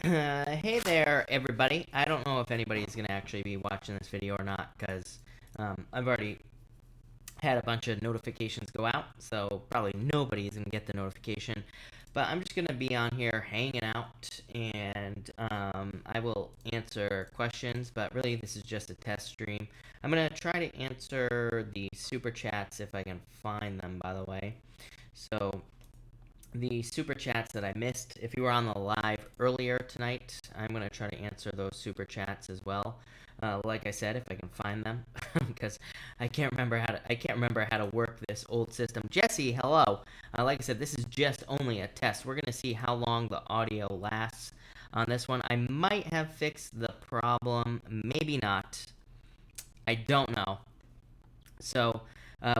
Hey there, everybody. I don't know if anybody's going to actually be watching this video or not, because I've already had a bunch of notifications go out, so probably nobody's going to get the notification. But I'm just going to be on here hanging out, and I will answer questions, but really this is just a test stream. I'm going to try to answer the super chats if I can find them, by the way. So the super chats that I missed, if you were on the live earlier tonight, I'm going to try to answer those super chats as well. Like I said, if I can find them, because I can't remember how to work this old system. Jesse, hello. Like I said, this is just only a test. We're going to see how long the audio lasts on this one. I might have fixed the problem, maybe not. I don't know. So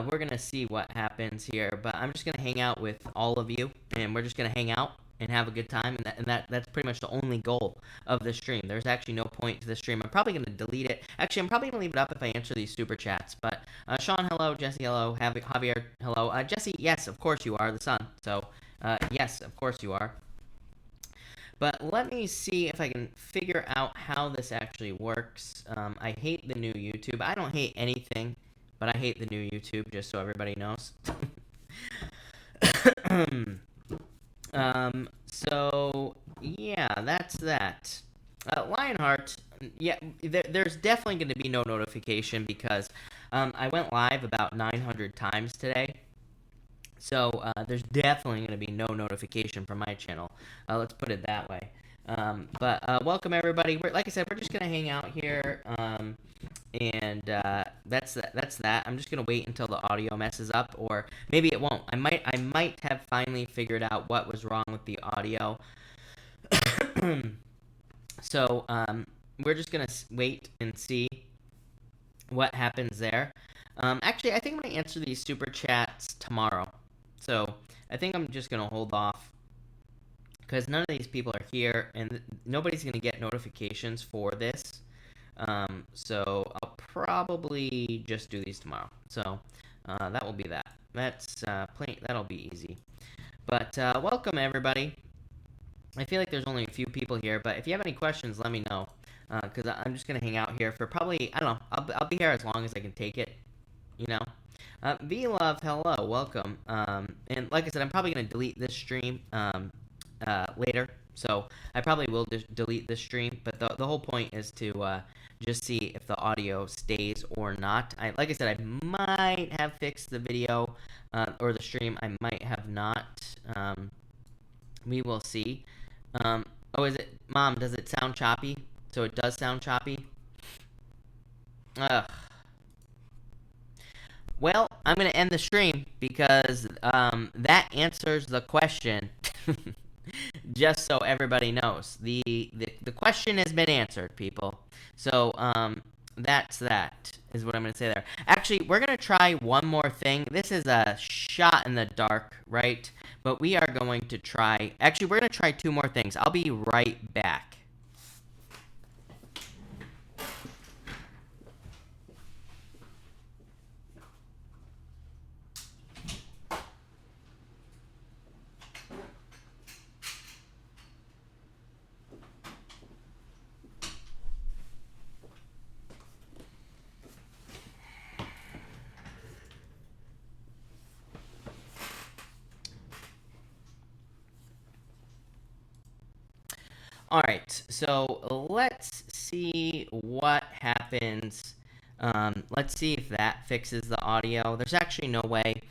we're going to see what happens here. But I'm just going to hang out with all of you, and we're just going to hang out and have a good time. And that's pretty much the only goal of this stream. There's actually no point to the stream. I'm probably going to delete it. Actually, I'm probably going to leave it up if I answer these super chats. But Sean, hello. Jesse, hello. Javier, hello. Jesse, yes, of course you are the sun. So yes, of course you are. But let me see if I can figure out how this actually works. I hate the new YouTube. I don't hate anything, but I hate the new YouTube, just so everybody knows. So, yeah, that's that. Lionheart, yeah, there's definitely going to be no notification because I went live about 900 times today. So there's definitely going to be no notification from my channel. Let's put it that way. But welcome everybody. Like I said, we're just going to hang out here. And that's that. I'm just going to wait until the audio messes up, or maybe it won't. I might have finally figured out what was wrong with the audio. So we're just going to wait and see what happens there. Actually, I think I'm going to answer these super chats tomorrow. So I think I'm just going to hold off because none of these people are here and nobody's going to get notifications for this. So I'll probably just do these tomorrow. So that will be that. That'll be easy. But welcome everybody. I feel like there's only a few people here, but if you have any questions, let me know. Because I'm just going to hang out here for probably, I don't know, I'll be here as long as I can take it, you know. V-Love, hello, welcome. And like I said, I'm probably going to delete this stream later. So I probably will just delete this stream. But the whole point is to just see if the audio stays or not. Like I said, I might have fixed the video or the stream. I might have not. We will see. Oh, is it? Mom, does it sound choppy? So it does sound choppy? Ugh. Well, I'm going to end the stream because that answers the question. Just so everybody knows. The question has been answered, people. So that is what I'm going to say there. Actually, we're going to try one more thing. This is a shot in the dark, right? But we are going to try... Actually, we're going to try two more things. I'll be right back. Alright, so let's see what happens. Let's see if that fixes the audio. There's actually no way.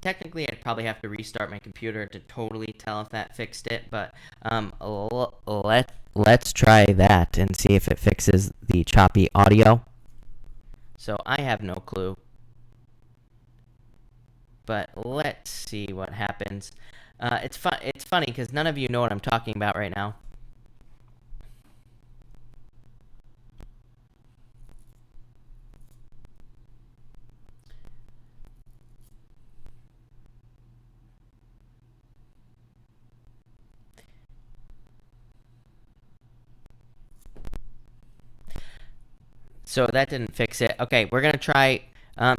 Technically, I'd probably have to restart my computer to totally tell if that fixed it, but let's try that and see if it fixes the choppy audio. So I have no clue. But let's see what happens. It's funny because none of you know what I'm talking about right now. So that didn't fix it. Okay, we're going to try...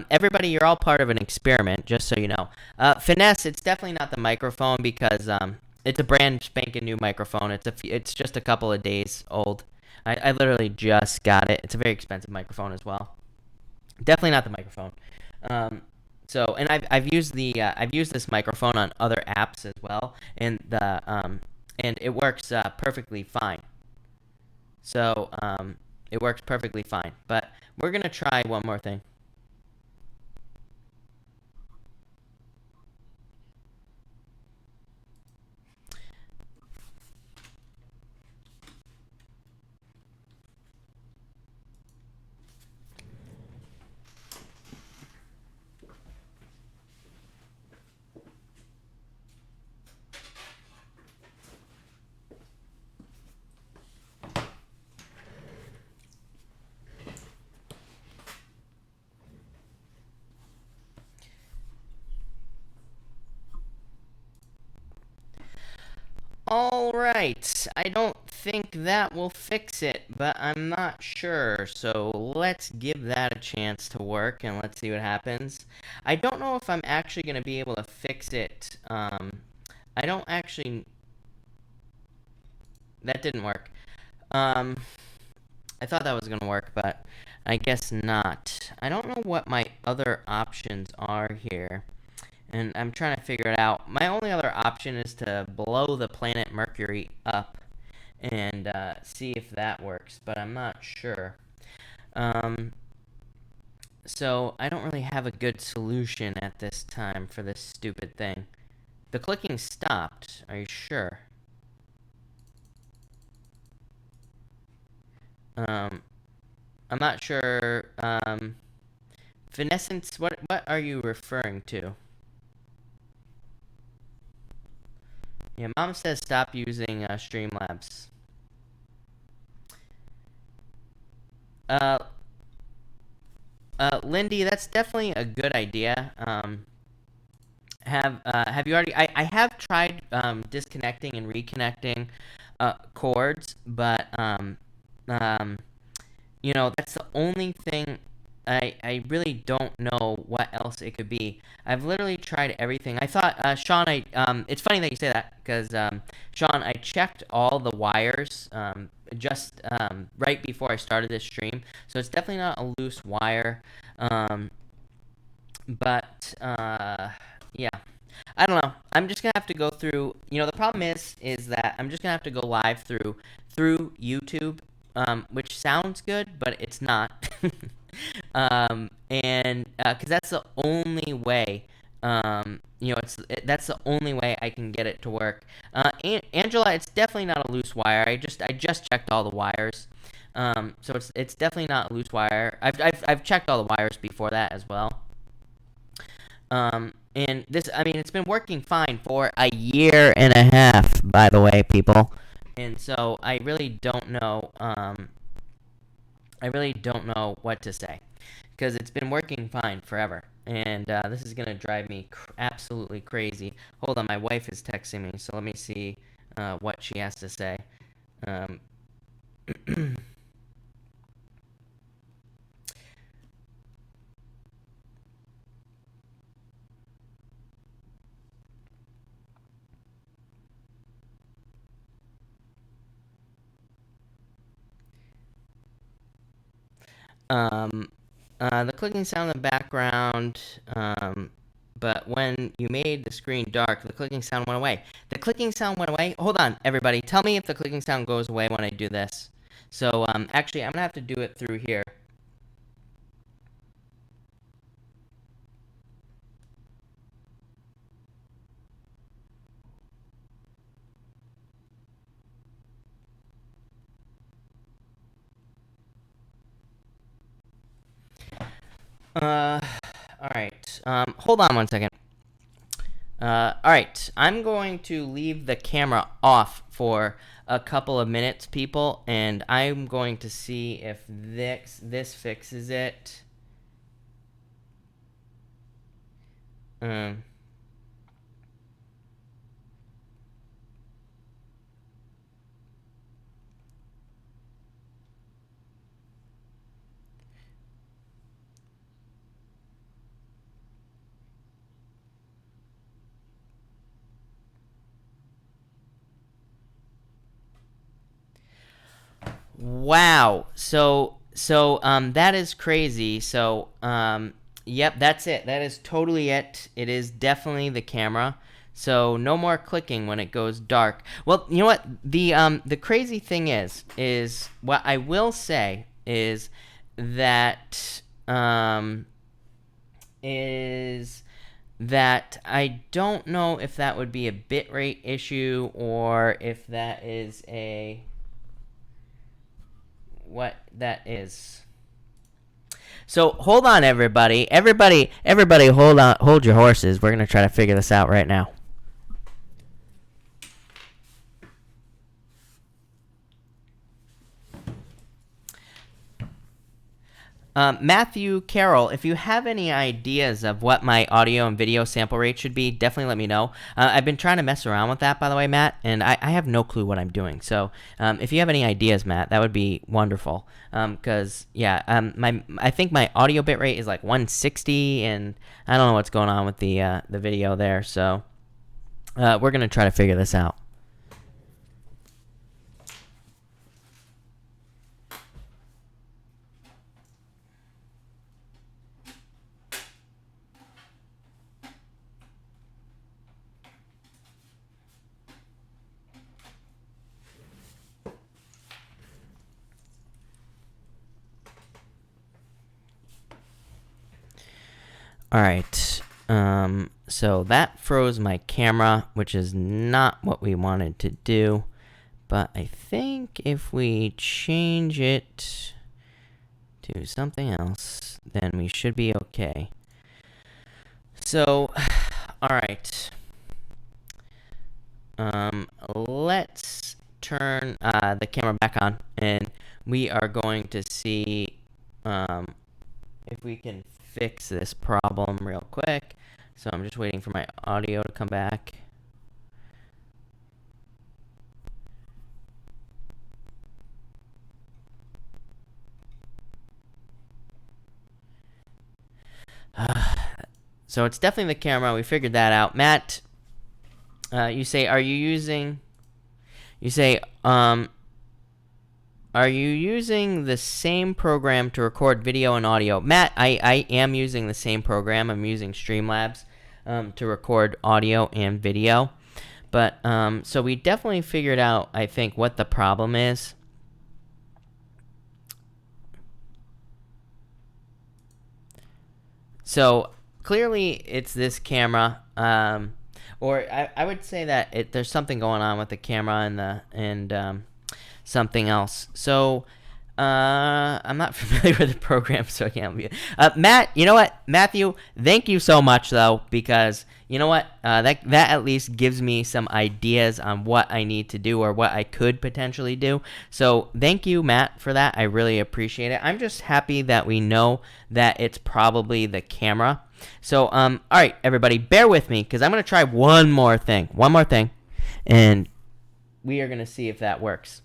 everybody, you're all part of an experiment, just so you know. Finesse, it's definitely not the microphone because It's a brand spanking new microphone. It's just a couple of days old. I literally just got it. It's a very expensive microphone as well. Definitely not the microphone. Um, and I've used I've used this microphone on other apps as well, and it works perfectly fine. So it works perfectly fine. But we're gonna try one more thing. All right. I don't think that will fix it, but I'm not sure. So let's give that a chance to work and let's see what happens. I don't know if I'm actually going to be able to fix it. I don't actually. That didn't work. Um, I thought that was going to work, but I guess not. I don't know what my other options are here. And I'm trying to figure it out. My only other option is to blow the planet Mercury up and see if that works, but I'm not sure. Um, so I don't really have a good solution at this time for this stupid thing. The clicking stopped. Are you sure? Um, I'm not sure. Finescence. What are you referring to? Yeah, Mom says stop using Streamlabs. Uh, Lindy, that's definitely a good idea. Have you already? I have tried disconnecting and reconnecting cords, but um, that's the only thing. I really don't know what else it could be. I've literally tried everything. I thought, Sean, it's funny that you say that because, Sean, I checked all the wires just right before I started this stream, so it's definitely not a loose wire. Um, but yeah, I don't know. I'm just gonna have to go through. The problem is that I'm just gonna have to go live through YouTube, which sounds good, but it's not. And because that's the only way. That's the only way I can get it to work. Angela, it's definitely not a loose wire. I just checked all the wires. So it's definitely not a loose wire. I've checked all the wires before that as well. And this, I mean, it's been working fine for a year and a half, by the way, people. And so I really don't know. I really don't know what to say because it's been working fine forever. And this is gonna drive me absolutely crazy. Hold on, my wife is texting me, so let me see what she has to say. Um, Um, the clicking sound in the background, but when you made the screen dark, the clicking sound went away. The clicking sound went away? Hold on, everybody. Tell me if the clicking sound goes away when I do this. So, actually, I'm gonna have to do it through here. Uh, alright. Hold on one second. Alright. I'm going to leave the camera off for a couple of minutes, people, and I'm going to see if this fixes it. Um... Wow. That is crazy. Yep, that's it. That is totally it. It is definitely the camera. So no more clicking when it goes dark. Well, you know what? The crazy thing is what I will say that um is that I don't know if that would be a bitrate issue or if that is a what that is. So hold on, everybody. Everybody, hold on. Hold your horses. We're gonna try to figure this out right now. Matthew Carroll, if you have any ideas of what my audio and video sample rate should be, definitely let me know. I've been trying to mess around with that, by the way, Matt, and I have no clue what I'm doing. So if you have any ideas, Matt, that would be wonderful. Because I think my audio bit rate is like 160, and I don't know what's going on with the video there. So we're gonna try to figure this out. All right. So that froze my camera, which is not what we wanted to do. But I think if we change it to something else, then we should be okay. So, all right. Let's turn the camera back on, and we are going to see if we can fix this problem real quick. So I'm just waiting for my audio to come back. So it's definitely the camera. We figured that out. Matt, you say, are you using the same program to record video and audio? Matt, I am using the same program. I'm using Streamlabs to record audio and video. But so we definitely figured out, I think, what the problem is. So clearly it's this camera. Or I would say that there's something going on with the camera and something else. So I'm not familiar with the program, so I can't be. Matt, you know what, Matthew? Thank you so much, though, because you know what, that at least gives me some ideas on what I need to do or what I could potentially do. So thank you, Matt, for that. I really appreciate it. I'm just happy that we know that it's probably the camera. So all right, everybody, bear with me because I'm gonna try one more thing, and we are gonna see if that works.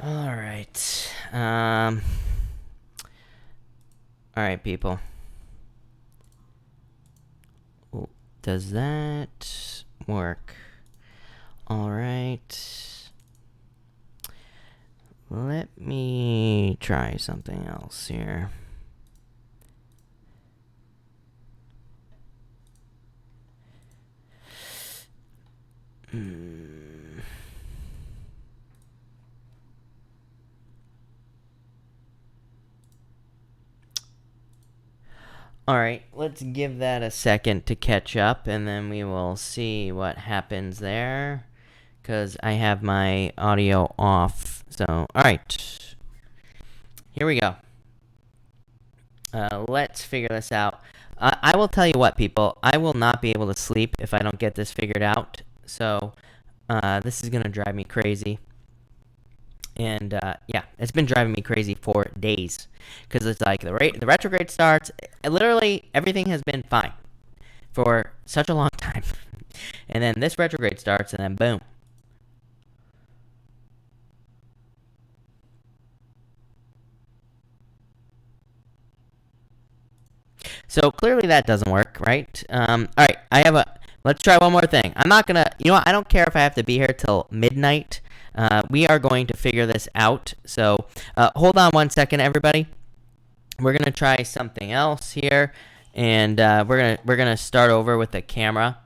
All right. All right, people. Does that work? All right. Let me try something else here. All right, let's give that a second to catch up, and then we will see what happens there, because I have my audio off. So, all right, here we go. Let's figure this out. I will tell you what, people, I will not be able to sleep if I don't get this figured out. So, this is going to drive me crazy. And, yeah, it's been driving me crazy for days. Because it's like the retrograde starts, literally everything has been fine for such a long time. And then this retrograde starts, and then boom. So clearly that doesn't work, right? All right, let's try one more thing. I'm not gonna, you know what, I don't care if I have to be here till midnight. We are going to figure this out. So hold on one second, everybody. We're gonna try something else here, and we're gonna start over with the camera.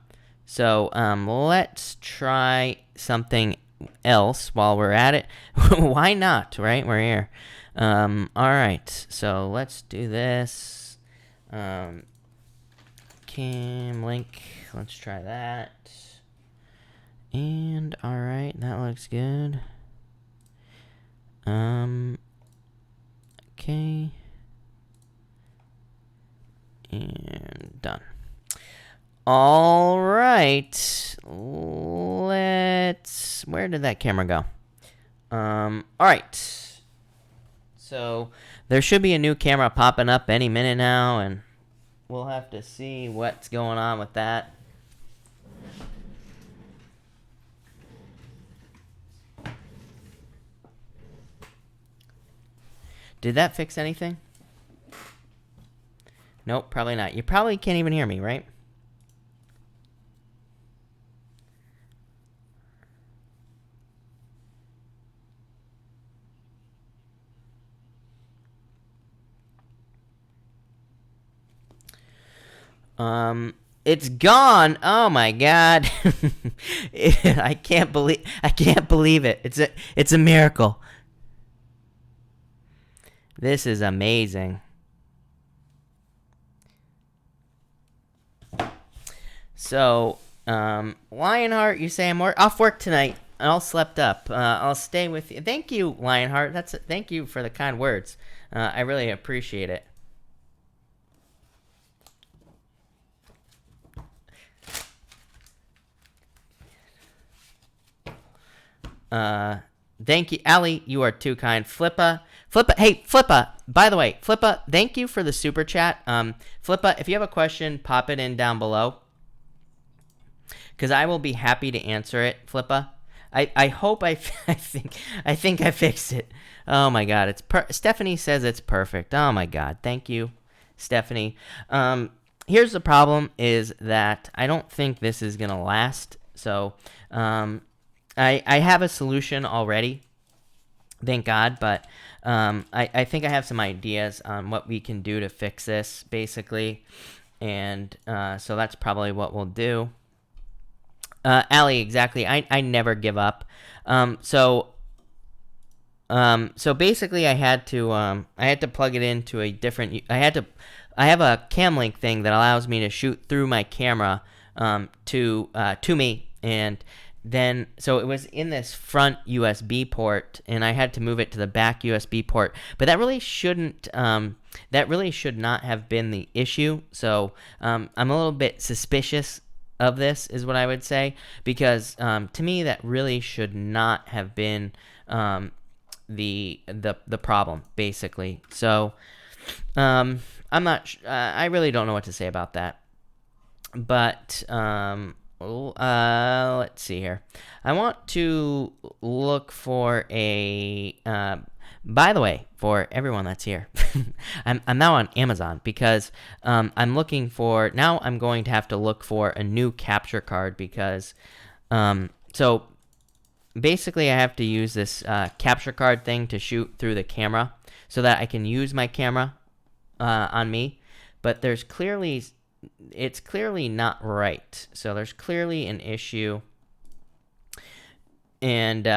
So let's try something else while we're at it. Why not, right? We're here. All right, so let's do this. Cam link, let's try that. And all right, that looks good. Okay. And done. All right. Where did that camera go? All right. So there should be a new camera popping up any minute now, and we'll have to see what's going on with that. Did that fix anything? Nope, probably not. You probably can't even hear me, right? It's gone. Oh my god. I can't believe it. It's a miracle. This is amazing. So, Lionheart, you say I'm off work tonight. I all slept up. I'll stay with you. Thank you, Lionheart. Thank you for the kind words. I really appreciate it. Thank you, Allie. You are too kind. Flippa, hey, Flippa. By the way, Flippa, thank you for the super chat. Flippa, if you have a question, pop it in down below, because I will be happy to answer it. Flippa, I hope I think I fixed it. Oh my god, Stephanie says it's perfect. Oh my god, thank you, Stephanie. Here's the problem: is that I don't think this is gonna last. So, I have a solution already, thank God, but I think I have some ideas on what we can do to fix this, basically, and so that's probably what we'll do. Allie, exactly. I never give up. So basically, I had to plug it into a different. I have a cam link thing that allows me to shoot through my camera to me, and then so it was in this front USB port, and I had to move it to the back USB port. But that really shouldn't. That really should not have been the issue. So I'm a little bit suspicious of this, is what I would say, because to me that really should not have been the problem, basically. So I'm not. I really don't know what to say about that. But let's see here. I want to look for a. By the way, for everyone that's here, I'm now on Amazon because I'm looking for. Now I'm going to have to look for a new capture card because. So basically I have to use this capture card thing to shoot through the camera so that I can use my camera on me, but it's clearly not right. So there's clearly an issue, and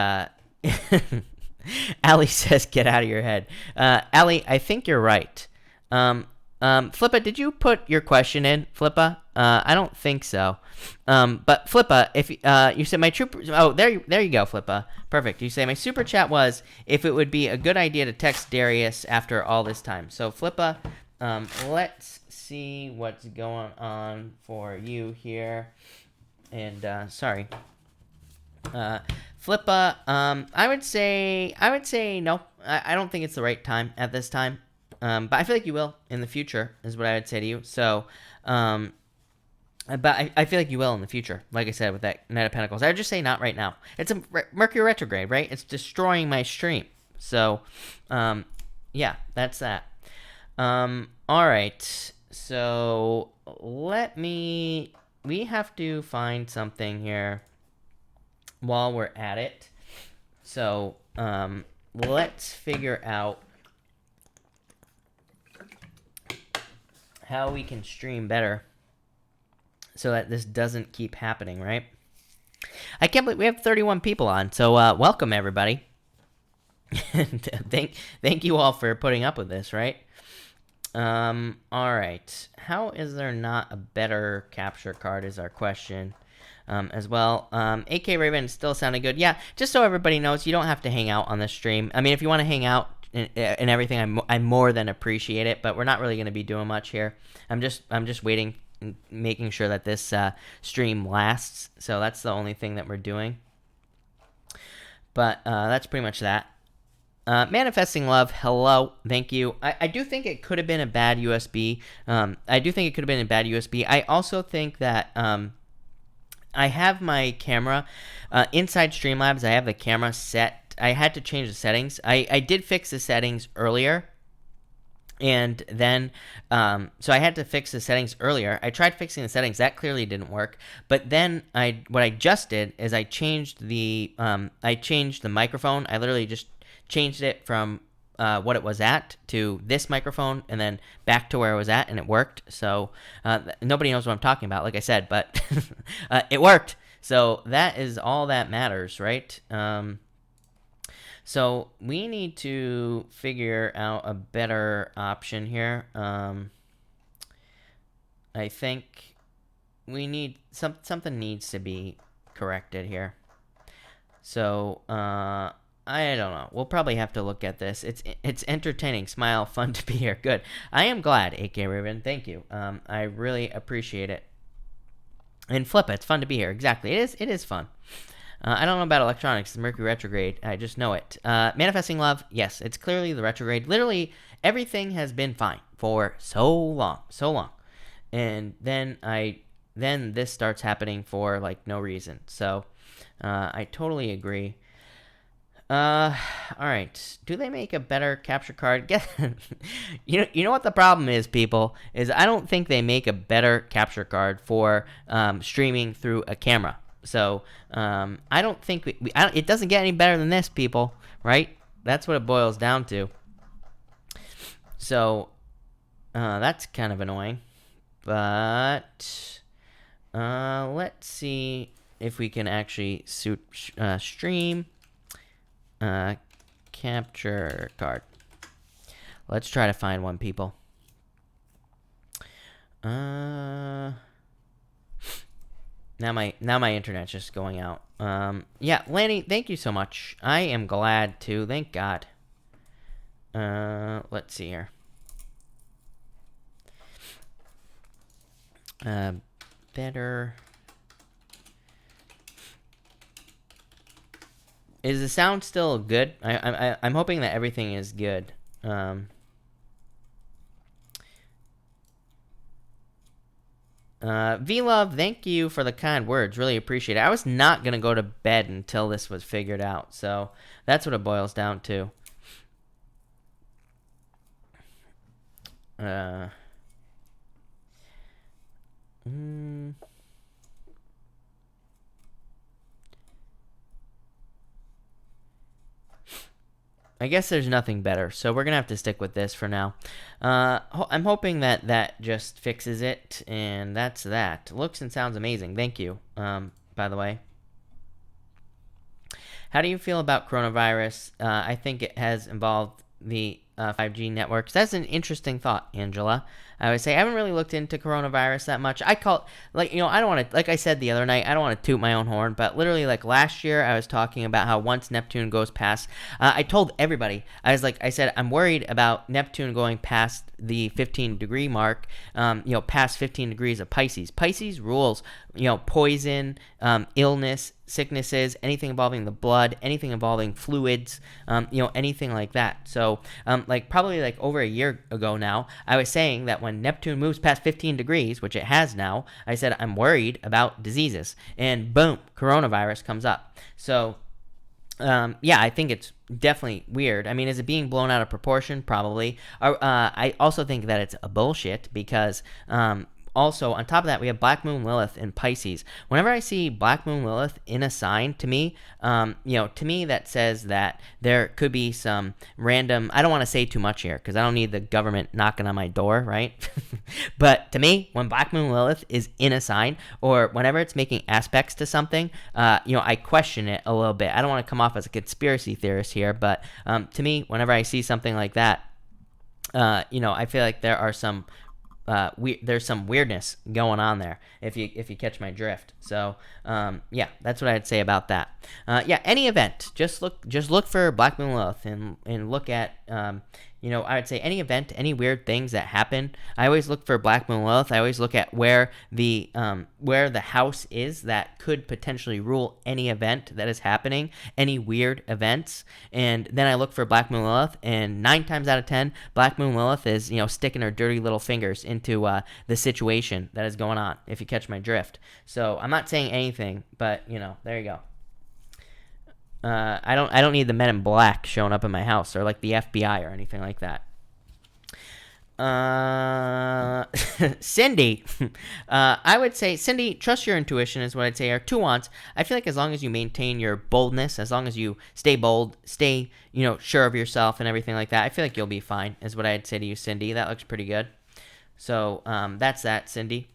Allie says, "Get out of your head." Allie, I think you're right. Flippa, did you put your question in, Flippa? I don't think so. But Flippa, if you said my super, oh, there you go, Flippa. Perfect. You say my super chat was if it would be a good idea to text Darius after all this time. So Flippa, let's see what's going on for you here. And sorry. Flippa, I would say no. I don't think it's the right time at this time. But I feel like you will in the future, is what I would say to you. So, but I feel like you will in the future. Like I said, with that Knight of Pentacles, I would just say not right now. It's a Mercury retrograde, right? It's destroying my stream. So, yeah, that's that. All right. So we have to find something here while we're at it. So, let's figure out how we can stream better so that this doesn't keep happening, right? I can't believe we have 31 people on, so welcome everybody. thank you all for putting up with this, right? All right. How is there not a better capture card is our question. As well. AK Raven still sounding good. Yeah, just so everybody knows, you don't have to hang out on this stream. I mean, if you want to hang out and everything, I more than appreciate it, but we're not really going to be doing much here. I'm just waiting, making sure that this stream lasts. So that's the only thing that we're doing. But that's pretty much that. Manifesting Love, hello, thank you. I do think it could have been a bad USB. I also think that I have my camera inside Streamlabs. I have the camera set. I had to change the settings. I did fix the settings earlier, and then so I had to fix the settings earlier. I tried fixing the settings. That clearly didn't work. But then what I just did is I changed the microphone. I literally just changed it from what it was at to this microphone and then back to where it was at, and it worked. So nobody knows what I'm talking about, like I said, but it worked. So that is all that matters, right? So we need to figure out a better option here. I think we need something needs to be corrected here. So I don't know. We'll probably have to look at this. It's entertaining. Smile, fun to be here. Good. I am glad, AK Raven. Thank you. I really appreciate it. And Flip, it's fun to be here. Exactly. It is fun. I don't know about electronics. It's Mercury retrograde. I just know it. Manifesting Love. Yes, it's clearly the retrograde. Literally, everything has been fine for so long. And then this starts happening for like no reason. So I totally agree. All right. Do they make a better capture card? You know what the problem is, people, is I don't think they make a better capture card for streaming through a camera. So I don't think it doesn't get any better than this, people, right? That's what it boils down to. So that's kind of annoying. But let's see if we can actually stream capture card. Let's try to find one, people. Now my internet's just going out. Yeah, Lanny, thank you so much. I am glad to. Thank God. Let's see here. Better. Is the sound still good? I'm hoping that everything is good. V-Love, thank you for the kind words. Really appreciate it. I was not going to go to bed until this was figured out. So that's what it boils down to. I guess there's nothing better, so we're gonna have to stick with this for now. I'm hoping that that just fixes it, and that's that. Looks and sounds amazing. Thank you. By the way, how do you feel about coronavirus? I think it has involved the 5G networks. That's an interesting thought, Angela. I would say I haven't really looked into coronavirus that much. I call like I don't want to, like I said the other night, I don't want to toot my own horn, but literally like last year I was talking about how once Neptune goes past, I told everybody, I said I'm worried about Neptune going past the 15-degree mark, past 15 degrees of Pisces. Pisces rules, poison, illness, sicknesses, anything involving the blood, anything involving fluids, anything like that. So, probably over a year ago now, I was saying that when Neptune moves past 15 degrees, which it has now, I said I'm worried about diseases, and boom, coronavirus comes up. So, I think it's definitely weird. I mean, is it being blown out of proportion? Probably. I also think that it's a bullshit because also, on top of that, we have Black Moon Lilith in Pisces. Whenever I see Black Moon Lilith in a sign, to me, that says that there could be some random. I don't want to say too much here because I don't need the government knocking on my door, right? But to me, when Black Moon Lilith is in a sign, or whenever it's making aspects to something, I question it a little bit. I don't want to come off as a conspiracy theorist here, but to me, whenever I see something like that, I feel like there are some. There's some weirdness going on there if you catch my drift. So that's what I'd say about that. Any event, just look for Black Moon Lilith and look at I would say any event, any weird things that happen. I always look for Black Moon Lilith. I always look at where the house is that could potentially rule any event that is happening, any weird events, and then I look for Black Moon Lilith. And 9 times out of 10, Black Moon Lilith is sticking her dirty little fingers into the situation that is going on. If you catch my drift. So I'm not saying anything, but there you go. I don't need the Men in Black showing up in my house or like the FBI or anything like that. Cindy, I would say, Cindy, trust your intuition is what I'd say. Are 2 wants. I feel like as long as you maintain your boldness, as long as you stay bold, stay sure of yourself and everything like that, I feel like you'll be fine. Is what I'd say to you, Cindy. That looks pretty good. So that's that, Cindy.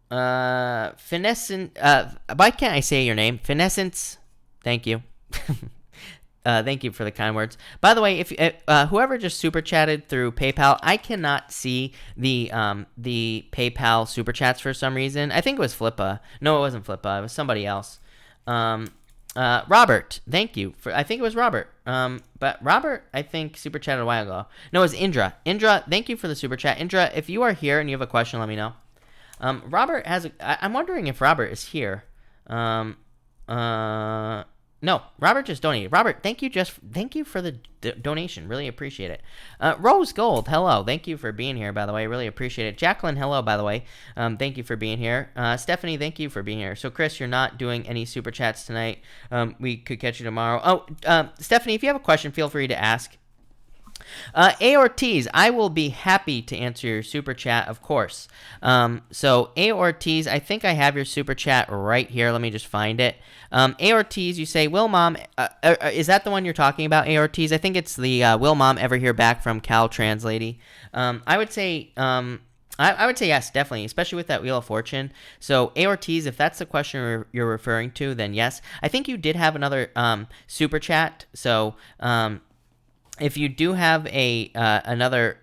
Finessence, why can't I say your name? Finessence, thank you. Thank you for the kind words. By the way, if whoever just super chatted through PayPal, I cannot see the PayPal super chats for some reason. I think it was Flippa. No, it wasn't Flippa. It was somebody else. Robert, thank you for. I think it was Robert. But Robert, I think super chatted a while ago. No, it was Indra. Indra, thank you for the super chat. Indra, if you are here and you have a question, let me know. Robert has I'm wondering if Robert is here. No, Robert just donated. Robert, thank you for the donation. Really appreciate it. Rose Gold, hello. Thank you for being here, by the way. Really appreciate it. Jacqueline, hello, by the way. Thank you for being here. Stephanie, thank you for being here. So, Chris, you're not doing any super chats tonight. We could catch you tomorrow. Oh, Stephanie, if you have a question, feel free to ask. A Ortiz, I will be happy to answer your super chat, of course. So A Ortiz, I think I have your super chat right here. Let me just find it. A Ortiz, you say, will mom, is that the one you're talking about, A Ortiz? I think it's the will mom ever hear back from Cal Trans lady? I would say I would say yes, definitely, especially with that Wheel of Fortune. So, A Ortiz, if that's the question you're referring to, then yes. I think you did have another super chat. So, if you do have another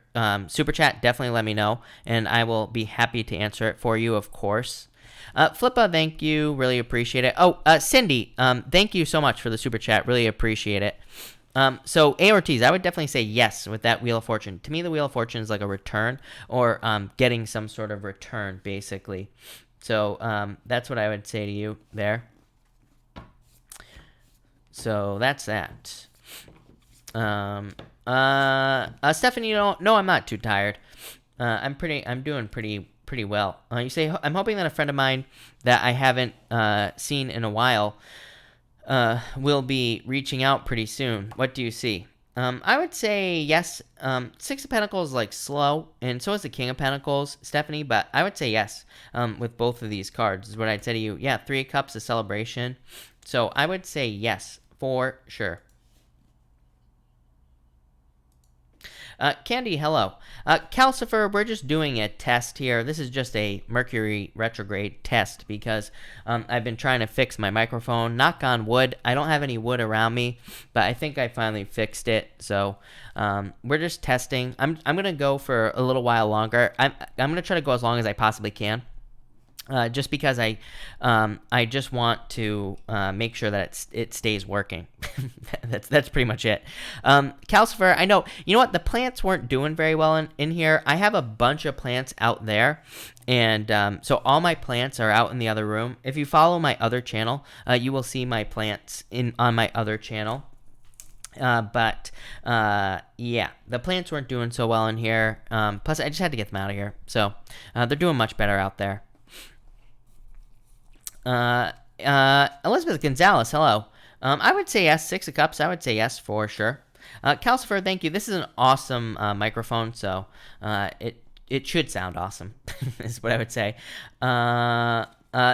super chat, definitely let me know, and I will be happy to answer it for you, of course. Flippa, thank you. Really appreciate it. Oh, Cindy, thank you so much for the super chat. Really appreciate it. So, A Ortiz, I would definitely say yes with that Wheel of Fortune. To me, the Wheel of Fortune is like a return or getting some sort of return, basically. So, that's what I would say to you there. So, that's that. Stephanie, no, I'm not too tired. I'm doing pretty well. You say, I'm hoping that a friend of mine that I haven't seen in a while will be reaching out pretty soon. What do you see? I would say yes. Six of Pentacles is like slow, and so is the King of Pentacles, Stephanie, but I would say yes with both of these cards is what I'd say to you. Yeah, Three of Cups, a celebration. So I would say yes, for sure. Candy, hello. Calcifer, we're just doing a test here. This is just a Mercury retrograde test because I've been trying to fix my microphone. Knock on wood. I don't have any wood around me, but I think I finally fixed it. So we're just testing. I'm going to go for a little while longer. I'm going to try to go as long as I possibly can. Just because I just want to make sure that it stays working. that's pretty much it. Calcifer, I know. You know what? The plants weren't doing very well in here. I have a bunch of plants out there, and so all my plants are out in the other room. If you follow my other channel, you will see my plants on my other channel. But yeah, the plants weren't doing so well in here. Plus, I just had to get them out of here. So they're doing much better out there. Elizabeth Gonzalez, hello. I would say yes. 6 of Cups, I would say yes for sure. Calcifer, thank you. This is an awesome microphone, so it should sound awesome, is what I would say.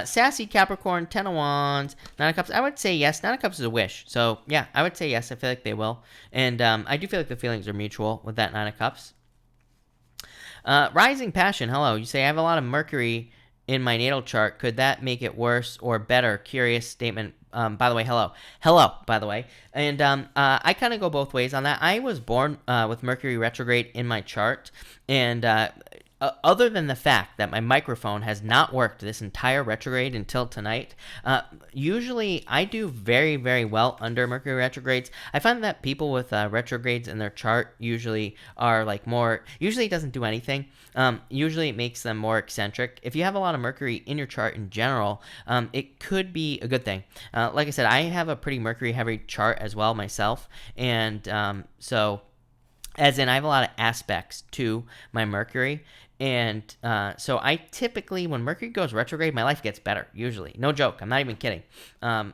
Sassy Capricorn, 10 of Wands, 9 of Cups. I would say yes. 9 of Cups is a wish, so yeah, I would say yes. I feel like they will, and I do feel like the feelings are mutual with that 9 of Cups. Rising Passion, hello. You say I have a lot of Mercury in my natal chart. Could that make it worse or better? Curious statement. By the way, hello, by the way. And I kind of go both ways on that. I was born with Mercury retrograde in my chart, and other than the fact that my microphone has not worked this entire retrograde until tonight, usually I do very, very well under Mercury retrogrades. I find that people with retrogrades in their chart usually are like more, usually it doesn't do anything. Usually it makes them more eccentric. If you have a lot of Mercury in your chart in general, it could be a good thing. Like I said, I have a pretty Mercury heavy chart as well myself, and so as in I have a lot of aspects to my Mercury. And so I typically, when Mercury goes retrograde, my life gets better, usually. No joke. I'm not even kidding. Yeah,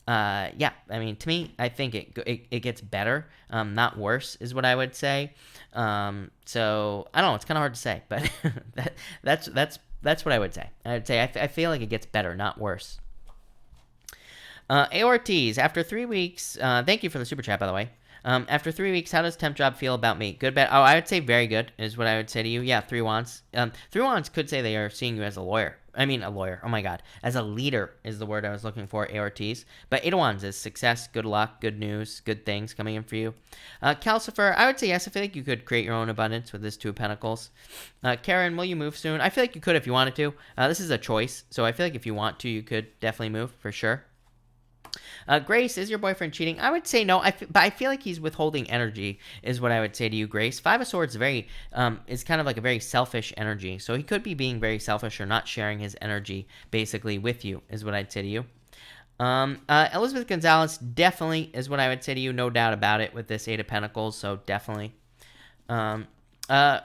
I mean, to me, I think it gets better, not worse, is what I would say. So I don't know. It's kind of hard to say, but that's what I would say. I would say I feel like it gets better, not worse. AORTs, after 3 weeks, thank you for the super chat, by the way. After 3 weeks, how does temp job feel about me? Good, bad? Oh, I would say very good is what I would say to you. Yeah, 3 wands. 3 wands could say they are seeing you as a lawyer. I mean, a lawyer. Oh my God. As a leader is the word I was looking for, AORTs. But 8 of wands is success, good luck, good news, good things coming in for you. Calcifer, I would say yes. I feel like you could create your own abundance with this 2 of Pentacles. Karen, will you move soon? I feel like you could if you wanted to. This is a choice. So I feel like if you want to, you could definitely move for sure. Grace, is your boyfriend cheating? I would say no, but I feel like he's withholding energy, is what I would say to you, Grace. 5 of Swords is kind of like a very selfish energy. So he could be being very selfish or not sharing his energy, basically, with you, is what I'd say to you. Elizabeth Gonzalez, definitely, is what I would say to you. No doubt about it with this 8 of Pentacles, so definitely.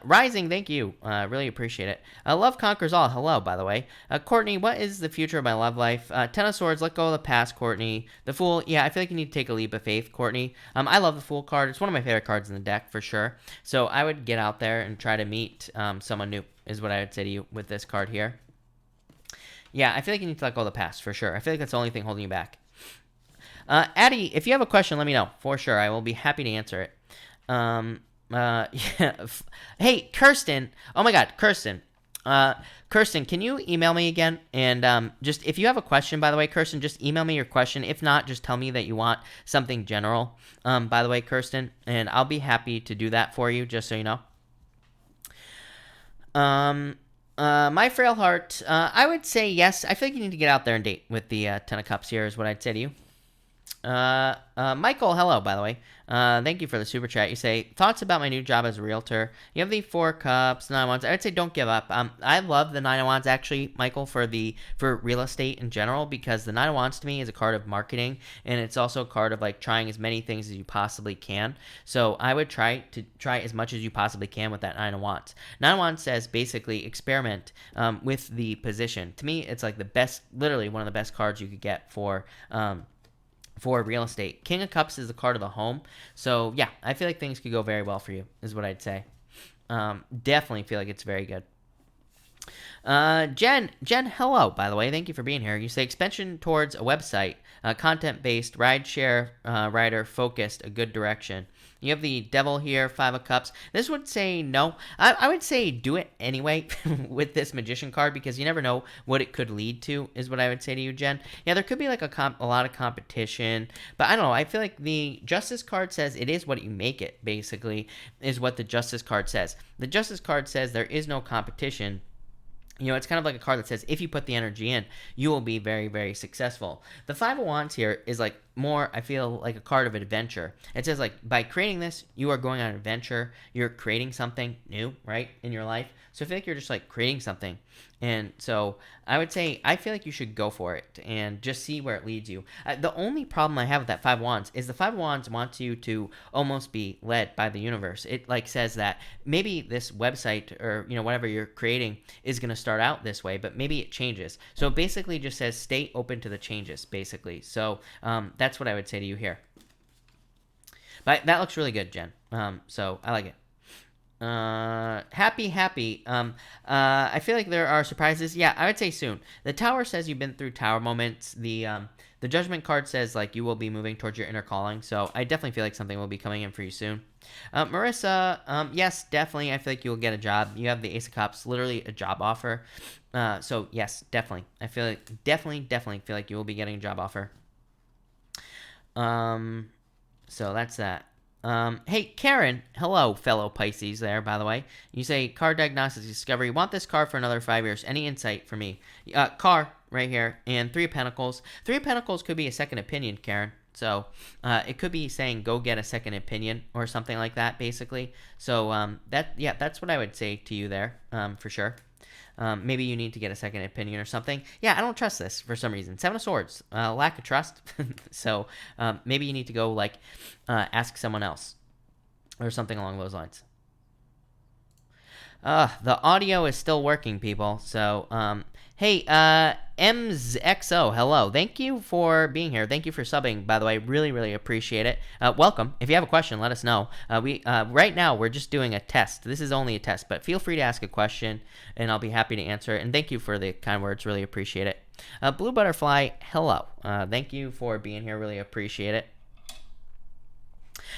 Rising, thank you. Really appreciate it. Love conquers all. Hello, by the way. Courtney, what is the future of my love life? 10 of Swords, let go of the past, Courtney. The Fool, yeah, I feel like you need to take a leap of faith, Courtney. I love the Fool card. It's one of my favorite cards in the deck, for sure. So I would get out there and try to meet someone new, is what I would say to you with this card here. Yeah, I feel like you need to let go of the past, for sure. I feel like that's the only thing holding you back. Addie, if you have a question, let me know, for sure. I will be happy to answer it. Yeah. Hey, Kirsten. Oh my God, Kirsten. Kirsten, can you email me again? And just if you have a question, by the way, Kirsten, just email me your question. If not, just tell me that you want something general. By the way, Kirsten, and I'll be happy to do that for you. Just so you know. My frail heart. I would say yes. I feel like you need to get out there and date with the 10 of Cups here. Is what I'd say to you. Michael, hello, by the way. Thank you for the super chat. You say, thoughts about my new job as a realtor. You have the 4 cups, 9 of wands. I would say don't give up. I love the 9 of wands, actually, Michael, for real estate in general, because the 9 of wands to me is a card of marketing, and it's also a card of like trying as many things as you possibly can. So I would try as much as you possibly can with that 9 of wands. 9 of wands says basically experiment with the position. To me, it's like the best, literally one of the best cards you could get for real estate. King of Cups is the card of the home. So, yeah, I feel like things could go very well for you, is what I'd say. Definitely feel like it's very good. Jen, hello, by the way. Thank you for being here. You say expansion towards a website, content-based, rideshare, rider focused, a good direction. You have the devil here, 5 of Cups. This would say no. I would say do it anyway with this magician card because you never know what it could lead to, is what I would say to you, Jen. Yeah, there could be like a lot of competition, but I don't know. I feel like the justice card says it is what you make it, basically, is what the justice card says. The justice card says there is no competition. You know, it's kind of like a card that says if you put the energy in, you will be very, very successful. The 5 of Wands here is like more, I feel like a card of adventure. It says like by creating this, you are going on an adventure. You're creating something new, right, in your life. So I feel like you're just like creating something. And so I would say I feel like you should go for it and just see where it leads you. The only problem I have with that 5 of Wands is the 5 of Wands wants you to almost be led by the universe. It like says that maybe this website or whatever you're creating is going to start out this way, but maybe it changes. So it basically just says stay open to the changes, basically. So that's what I would say to you here. But that looks really good, Jen. So I like it. Happy. I feel like there are surprises. Yeah, I would say soon. The Tower says you've been through tower moments. The Judgment card says like you will be moving towards your inner calling. So I definitely feel like something will be coming in for you soon. Marissa, yes, definitely. I feel like you will get a job. You have the Ace of Cups, literally a job offer. So yes, definitely. I feel like definitely feel like you will be getting a job offer. So that's that. Hey, Karen, hello, fellow Pisces there, by the way. You say, card diagnostics discovery. Want this card for another 5 years. Any insight for me? Car, right here, and 3 of Pentacles. 3 of Pentacles could be a second opinion, Karen. So, it could be saying, go get a second opinion or something like that, basically. So, that's what I would say to you there, for sure. Maybe you need to get a second opinion or something. Yeah, I don't trust this for some reason. 7 of Swords, lack of trust. So maybe you need to go like ask someone else or something along those lines. The audio is still working, people. So, hey, MZXO, hello. Thank you for being here. Thank you for subbing, by the way. Really appreciate it. Welcome. If you have a question, let us know. Right now, we're just doing a test. This is only a test, but feel free to ask a question, and I'll be happy to answer it. And thank you for the kind words. Really appreciate it. Blue Butterfly, hello. Thank you for being here. Really appreciate it.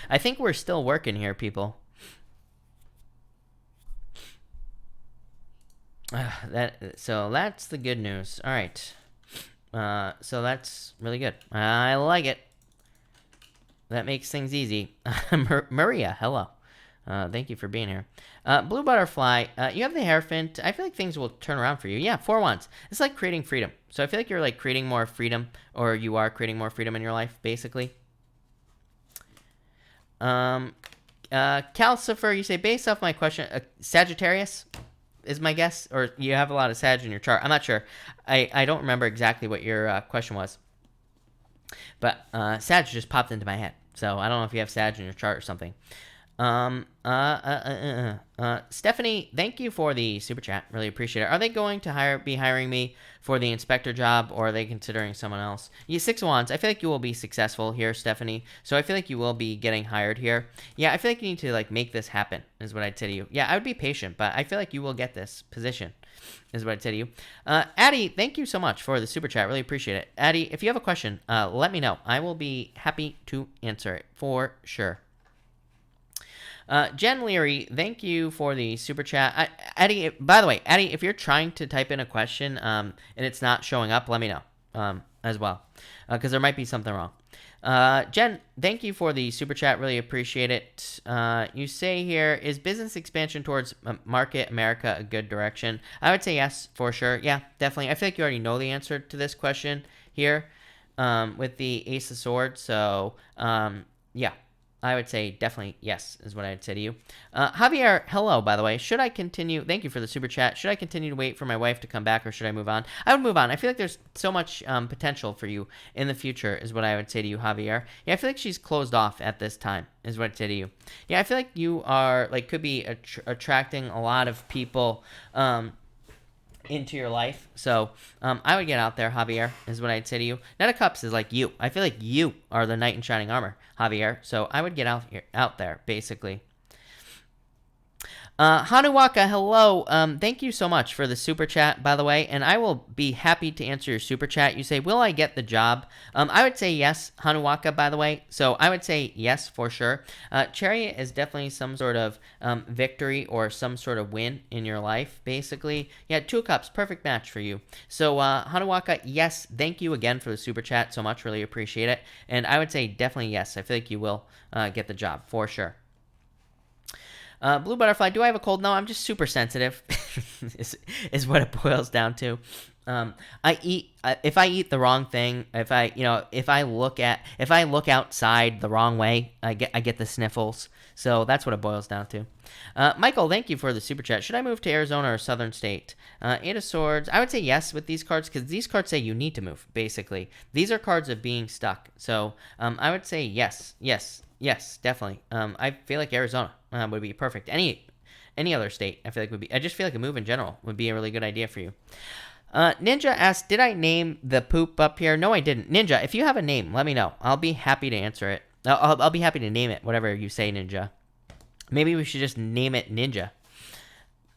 I think we're still working here, people. So that's the good news. All right. So that's really good. I like it. That makes things easy. Maria, hello. Thank you for being here. Blue Butterfly, you have the Hierophant. I feel like things will turn around for you. Yeah, 4 of Wands. It's like creating freedom. So I feel like you're like creating more freedom, or you are creating more freedom in your life, basically. Calcifer, you say, based off my question, Sagittarius is my guess, or you have a lot of Sag in your chart. I'm not sure. I don't remember exactly what your question was, but Sag just popped into my head, so I don't know if you have Sag in your chart or something. Stephanie, thank you for the super chat. Really appreciate it. Are they going to be hiring me for the inspector job, or are they considering someone else? Yeah, 6 of Wands. I feel like you will be successful here, Stephanie. So I feel like you will be getting hired here. Yeah, I feel like you need to like make this happen, is what I'd say to you. Yeah, I would be patient, but I feel like you will get this position, is what I'd say to you. Addie, thank you so much for the super chat. Really appreciate it. Addie, if you have a question, let me know. I will be happy to answer it for sure. Jen Leary, thank you for the super chat. Eddie, by the way, Eddie, if you're trying to type in a question and it's not showing up, let me know as well, because there might be something wrong. Jen, thank you for the super chat. Really appreciate it. You say here, is business expansion towards market America a good direction? I would say yes, for sure. Yeah, definitely. I feel like you already know the answer to this question here with the Ace of Swords. So, yeah. I would say definitely yes, is what I'd say to you. Javier, hello, by the way. Should I continue? Thank you for the super chat. Should I continue to wait for my wife to come back, or should I move on? I would move on. I feel like there's so much potential for you in the future, is what I would say to you, Javier. Yeah, I feel like she's closed off at this time, is what I'd say to you. Yeah, I feel like you are, like, could be attracting a lot of people into your life. So I would get out there, Javier, is what I'd say to you. Knight of Cups is like you. I feel like you are the knight in shining armor, Javier. So I would get out there, basically. Hanuwaka, hello. Thank you so much for the super chat, by the way, and I will be happy to answer your super chat. You say, will I get the job? I would say yes, Hanuwaka, by the way. So I would say yes for sure. Chariot is definitely some sort of victory or some sort of win in your life, basically. Yeah, 2 cups, perfect match for you. So Hanuwaka, yes, thank you again for the super chat so much. Really appreciate it. And I would say definitely yes. I feel like you will get the job for sure. Blue butterfly, do I have a cold? No, I'm just super sensitive. is what it boils down to. I eat if I eat the wrong thing, if I look outside the wrong way, I get the sniffles. So that's what it boils down to. Michael, thank you for the super chat. Should I move to Arizona or Southern State? 8 of Swords. I would say yes with these cards because these cards say you need to move. Basically, these are cards of being stuck. So I would say yes, definitely. I feel like Arizona would be perfect. Any other state, I feel like would be. I just feel like a move in general would be a really good idea for you. Ninja asked, did I name the poop up here? No, I didn't. Ninja, if you have a name, let me know. I'll be happy to answer it. I'll be happy to name it, whatever you say, Ninja. Maybe we should just name it Ninja.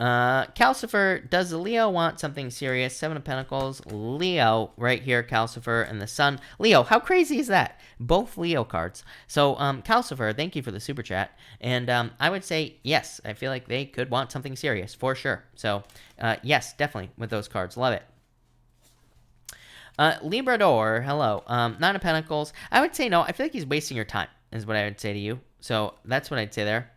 Calcifer, does Leo want something serious? 7 of Pentacles. Leo, right here, Calcifer, and the Sun. Leo, how crazy is that? Both Leo cards. So, Calcifer, thank you for the super chat. And I would say yes. I feel like they could want something serious, for sure. So, yes, definitely with those cards. Love it. Librador, hello. 9 of Pentacles. I would say no. I feel like he's wasting your time, is what I would say to you. So, that's what I'd say there.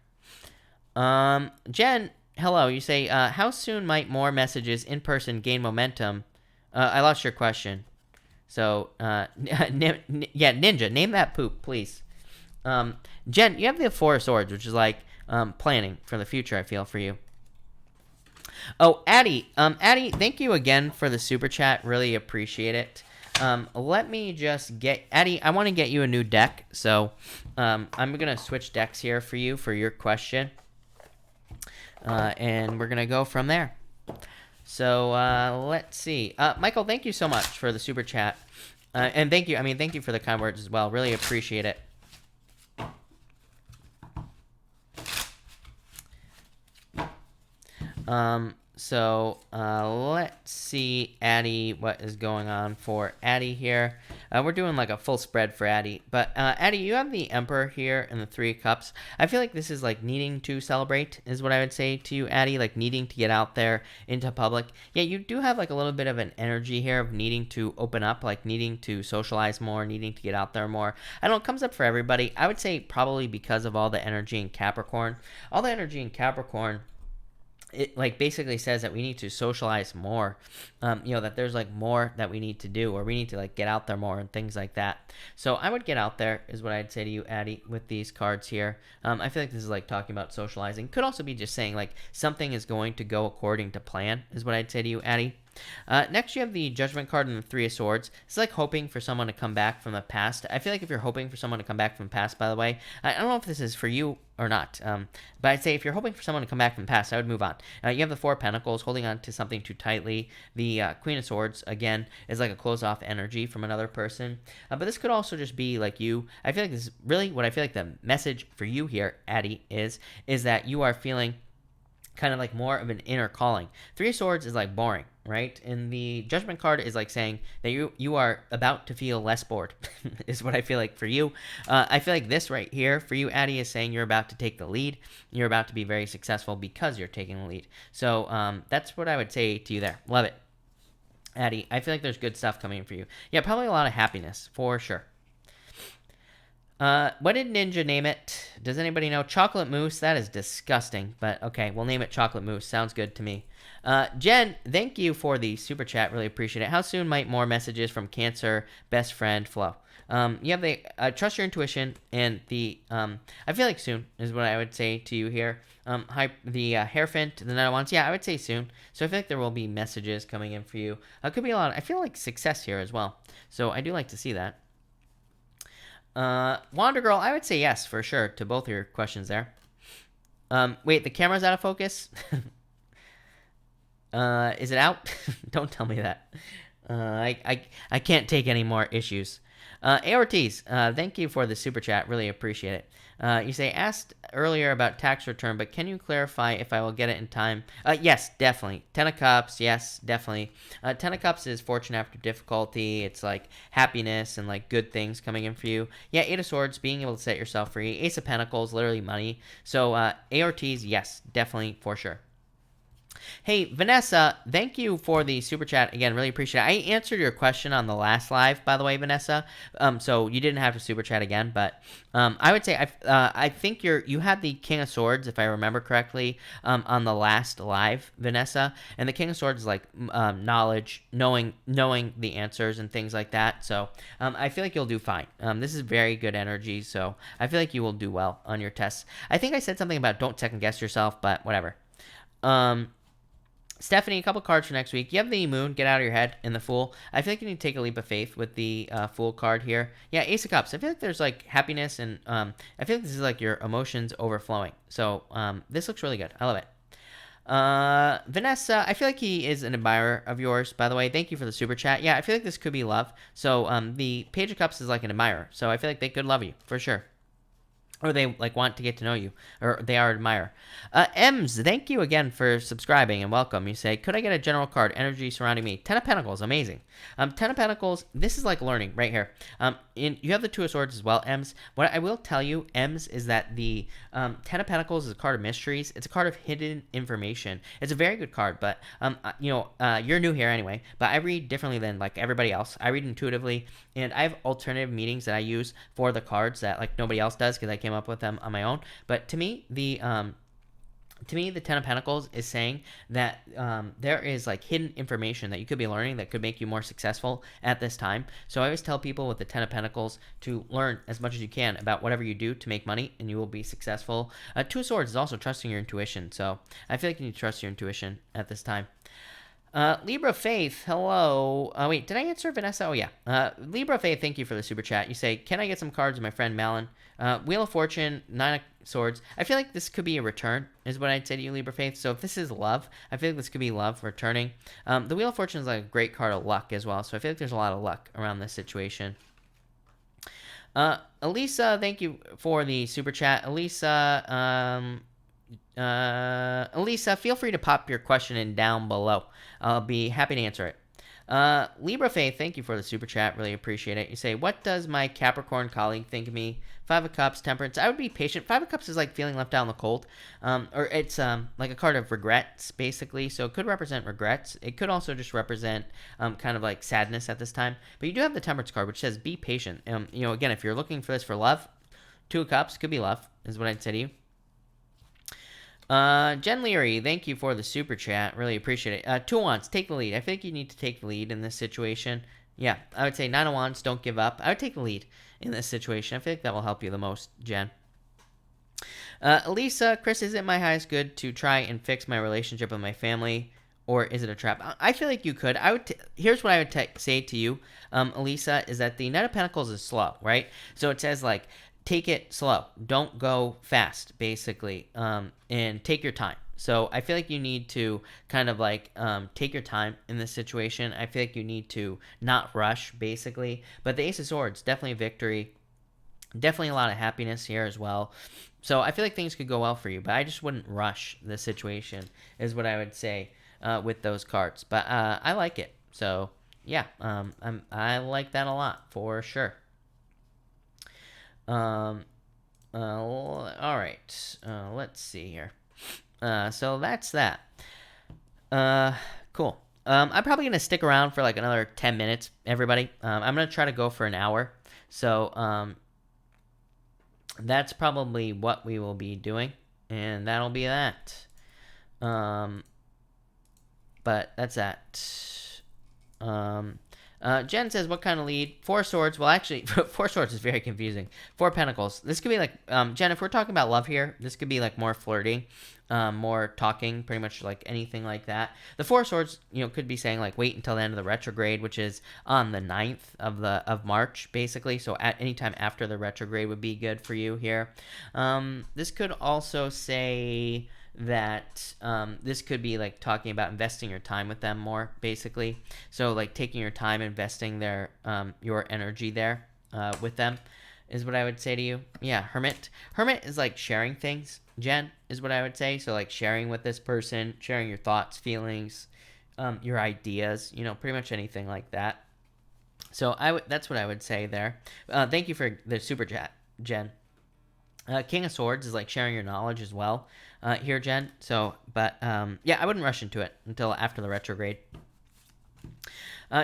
Jen, hello. You say, how soon might more messages in person gain momentum? I lost your question. So, yeah, Ninja, name that poop, please. Jen, you have the 4 of Swords, which is like planning for the future, I feel, for you. Oh, Addie, thank you again for the super chat. Really appreciate it. Let me just get, Addie, I want to get you a new deck. So, I'm going to switch decks here for you for your question. And we're going to go from there. So, let's see. Michael, thank you so much for the super chat. And thank you for the kind words as well. Really appreciate it. So, let's see, Addie, what is going on for Addie here. We're doing like a full spread for Addie. But, Addie, you have the Emperor here and the 3 of Cups. I feel like this is like needing to celebrate is what I would say to you, Addie. Like needing to get out there into public. Yeah, you do have like a little bit of an energy here of needing to open up, like needing to socialize more, needing to get out there more. I don't know, it comes up for everybody. I would say probably because of all the energy in Capricorn. All the energy in Capricorn, it like basically says that we need to socialize more, that there's like more that we need to do, or we need to like get out there more and things like that. So I would get out there is what I'd say to you, Addie, with these cards here. I feel like this is like talking about socializing. Could also be just saying like something is going to go according to plan is what I'd say to you, Addie. Next, you have the Judgment card and the 3 of Swords. It's like hoping for someone to come back from the past. I feel like if you're hoping for someone to come back from the past, by the way, I don't know if this is for you or not, but I'd say if you're hoping for someone to come back from the past, I would move on. You have the 4 of Pentacles, holding on to something too tightly. The Queen of Swords, again, is like a close-off energy from another person. But this could also just be like you. I feel like this is really what I feel like the message for you here, Addie, is that you are feeling kind of like more of an inner calling. 3 of Swords is like boring, right? And the Judgment card is like saying that you are about to feel less bored is what I feel like for you. I feel like this right here for you, Addie, is saying you're about to take the lead. You're about to be very successful because you're taking the lead. So that's what I would say to you there. Love it, Addie. I feel like there's good stuff coming for you. Yeah, probably a lot of happiness for sure. What did Ninja name it? Does anybody know? Chocolate mousse? That is disgusting, but okay, we'll name it chocolate mousse. Sounds good to me. Jen, thank you for the super chat. Really appreciate it. How soon might more messages from Cancer best friend flow? You have the trust your intuition, and the I feel like soon is what I would say to you here. The Hierophant, the Knight of Wands. Yeah, I would say soon. So I feel like there will be messages coming in for you. Could be a lot. I feel like success here as well. So I do like to see that. Wander Girl, I would say yes for sure to both of your questions there. Wait, the camera's out of focus. Is it out? Don't tell me that. I can't take any more issues. Ortiz, thank you for the super chat. Really appreciate it. You say, asked earlier about tax return, but can you clarify if I will get it in time? Yes, definitely. Ten of Cups, yes, definitely. Ten of Cups is fortune after difficulty. It's like happiness and like good things coming in for you. Yeah, Eight of Swords, being able to set yourself free. Ace of Pentacles, literally money. So ARTs, yes, definitely for sure. Hey, Vanessa, thank you for the super chat. Again, really appreciate it. I answered your question on the last live, by the way, Vanessa. So you didn't have to super chat again, but I would say I think you had the King of Swords, if I remember correctly, on the last live, Vanessa. And the King of Swords is like knowledge, knowing the answers and things like that. So I feel like you'll do fine. This is very good energy, so I feel like you will do well on your tests. I think I said something about don't second guess yourself, but whatever. Stephanie, a couple cards for next week. You have the Moon, get out of your head, and the Fool. I feel like you need to take a leap of faith with the Fool card here. Yeah, Ace of Cups. I feel like there's like happiness, and I feel like this is like your emotions overflowing. So this looks really good. I love it. Vanessa, I feel like he is an admirer of yours, by the way. Thank you for the super chat. Yeah, I feel like this could be love. So the Page of Cups is like an admirer. So I feel like they could love you, for sure. Or they like want to get to know you, or they are admire. Ems, thank you again for subscribing and welcome. You say, could I get a general card? Energy surrounding me. Ten of Pentacles, amazing. Ten of Pentacles, this is like learning right here. You have the Two of Swords as well, Ems. What I will tell you, Ems, is that the Ten of Pentacles is a card of mysteries. It's a card of hidden information. It's a very good card, but you're new here anyway. But I read differently than like everybody else. I read intuitively, and I have alternative meanings that I use for the cards that like nobody else does because I came up with them on my own. But to me, the Ten of Pentacles is saying that there is like hidden information that you could be learning that could make you more successful at this time. So I always tell people with the Ten of Pentacles to learn as much as you can about whatever you do to make money, and you will be successful. Two of Swords is also trusting your intuition. So I feel like you need to trust your intuition at this time. Libra Faith, hello. Wait, did I answer Vanessa? Oh, yeah. Libra Faith, thank you for the super chat. You say, can I get some cards with my friend Malin? Wheel of Fortune, Nine of Swords. I feel like this could be a return, is what I'd say to you, Libra Faith. So if this is love, I feel like this could be love returning. The Wheel of Fortune is like a great card of luck as well. So I feel like there's a lot of luck around this situation. Elisa, thank you for the super chat. Elisa, feel free to pop your question in down below. I'll be happy to answer it. Libra Faith, thank you for the super chat. Really appreciate it. You say, what does my Capricorn colleague think of me? Five of Cups, Temperance. I would be patient. Five of Cups is like feeling left out in the cold. Or it's like a card of regrets, basically. So it could represent regrets. It could also just represent kind of like sadness at this time. But you do have the Temperance card, which says be patient. Again, if you're looking for this for love, Two of Cups could be love, is what I'd say to you. Jen Leary, thank you for the super chat. Really appreciate it. Two of Wands, take the lead. I think you need to take the lead in this situation. Yeah, I would say Nine of Wands, don't give up. I would take the lead in this situation. I feel like that will help you the most, Jen. Elisa, Chris, is it my highest good to try and fix my relationship with my family, or is it a trap? I feel like you could. Here's what I would say to you, Elisa, is that the Knight of Pentacles is slow, right? So it says like, take it slow. Don't go fast, basically, and take your time. So I feel like you need to kind of like take your time in this situation. I feel like you need to not rush, basically. But the Ace of Swords, definitely a victory. Definitely a lot of happiness here as well. So I feel like things could go well for you, but I just wouldn't rush the situation, is what I would say with those cards. But I like it. So yeah, I like that a lot for sure. All right. Let's see here. So that's that. Cool. I'm probably gonna stick around for like another 10 minutes, everybody. I'm gonna try to go for an hour. So that's probably what we will be doing, and that'll be that. But that's that. Jen says, what kind of lead? Four Swords. Well, actually, Four Swords is very confusing. Four Pentacles. This could be like, Jen, if we're talking about love here, this could be like more flirting, more talking, pretty much like anything like that. The Four Swords, could be saying like, wait until the end of the retrograde, which is on the 9th of March, basically. So at any time after the retrograde would be good for you here. This could also say that this could be like talking about investing your time with them more, basically. So like taking your time, investing your energy there with them is what I would say to you. Yeah, hermit. Hermit is like sharing things, Jen, is what I would say. So like sharing with this person, sharing your thoughts, feelings, your ideas, pretty much anything like that. So that's what I would say there. Thank you for the super chat, Jen. King of Swords is like sharing your knowledge as well here, Jen. So, but yeah, I wouldn't rush into it until after the retrograde.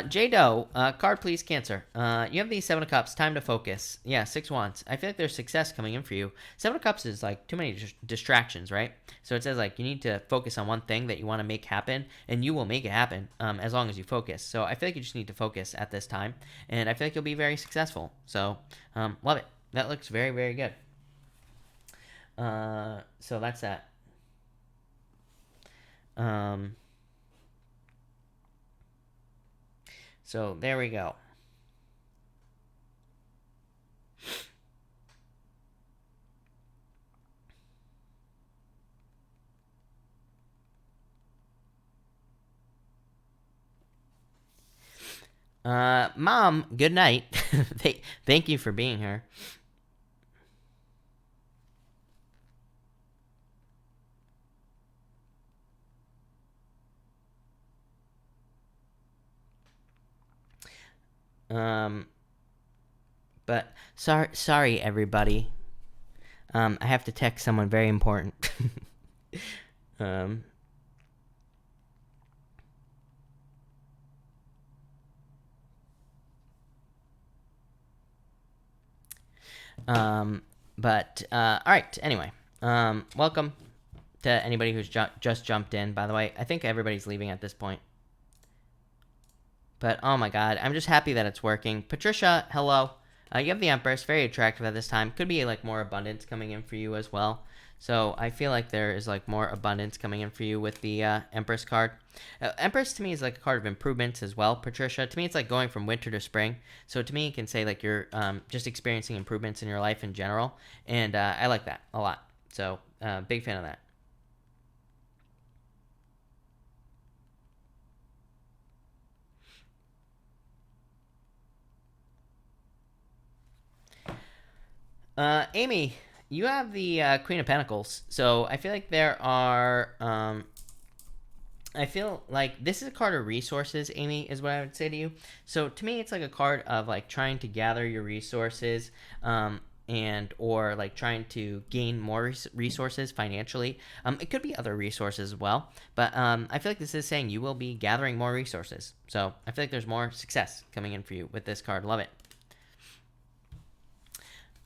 J-Do, card please, Cancer. You have the Seven of Cups, time to focus. Yeah, Six Wands. I feel like there's success coming in for you. Seven of Cups is like too many distractions, right? So it says like you need to focus on one thing that you want to make happen, and you will make it happen as long as you focus. So I feel like you just need to focus at this time, and I feel like you'll be very successful. So love it. That looks very, very good. So that's that. So there we go. Mom, good night. Thank you for being here. But sorry everybody. I have to text someone very important. But all right. Anyway, welcome to anybody who's just jumped in. By the way, I think everybody's leaving at this point. But oh my god, I'm just happy that it's working. Patricia, hello. You have the Empress, very attractive at this time. Could be like more abundance coming in for you as well. So I feel like there is like more abundance coming in for you with the Empress card. Empress to me is like a card of improvements as well, Patricia. To me, it's like going from winter to spring. So to me, it can say like you're just experiencing improvements in your life in general. And I like that a lot. So big fan of that. Amy, you have the Queen of Pentacles. So I feel like there are. I feel like this is a card of resources, Amy, is what I would say to you. So to me, it's like a card of like trying to gather your resources, and or like trying to gain more resources financially. It could be other resources as well, but I feel like this is saying you will be gathering more resources. So I feel like there's more success coming in for you with this card. Love it.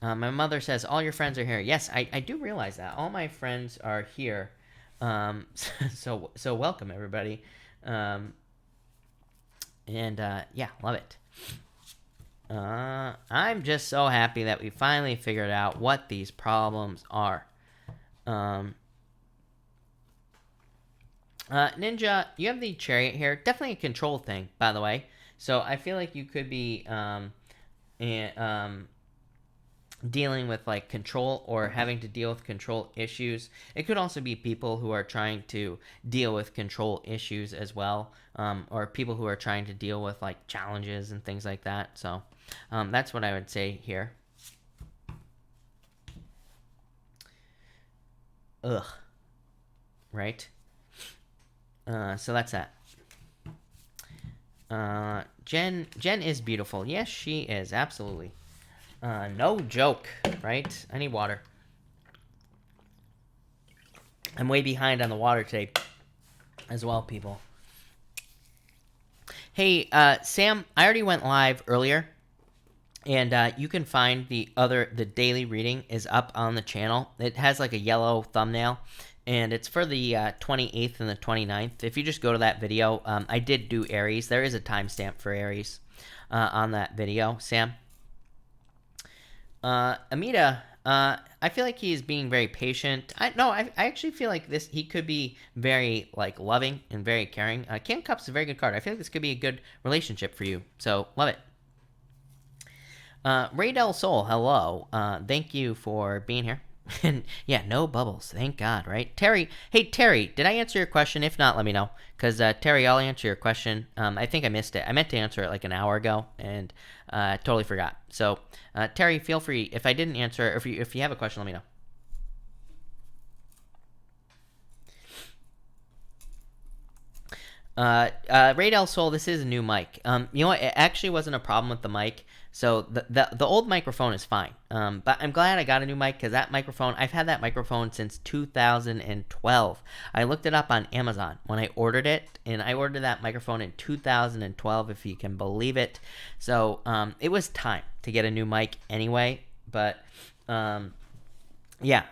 My mother says, all your friends are here. Yes, I do realize that. All my friends are here. So welcome, everybody. And yeah, love it. I'm just so happy that we finally figured out what these problems are. Ninja, you have the Chariot here. Definitely a control thing, by the way. So I feel like you could be dealing with like control or having to deal with control issues. It could also be people who are trying to deal with control issues as well, or people who are trying to deal with like challenges and things like that. So that's what I would say here. Ugh. Right? So that's that. Jen is beautiful. Yes, she is. Absolutely. No joke, right? I need water. I'm way behind on the water today as well, people. Hey, Sam, I already went live earlier, and you can find the daily reading is up on the channel. It has like a yellow thumbnail, and it's for the 28th and the 29th. If you just go to that video, I did do Aries. There is a timestamp for Aries on that video, Sam. Amita, I feel like he's being very patient. I actually feel like he could be very like loving and very caring. King of Cups is a very good card. I feel like this could be a good relationship for you. So love it. Ray Del Sol, hello. Thank you for being here. And yeah, no bubbles. Thank God, right? Terry, hey, Terry, did I answer your question? If not, let me know. Because, Terry, I'll answer your question. I think I missed it. I meant to answer it like an hour ago, and totally forgot. So, Terry, feel free. If I didn't answer it, or if you have a question, let me know. Raid El Sol, this is a new mic. You know what? It actually wasn't a problem with the mic. So the old microphone is fine. But I'm glad I got a new mic because that microphone, I've had that microphone since 2012. I looked it up on Amazon when I ordered it, and I ordered that microphone in 2012, if you can believe it. So it was time to get a new mic anyway. But yeah.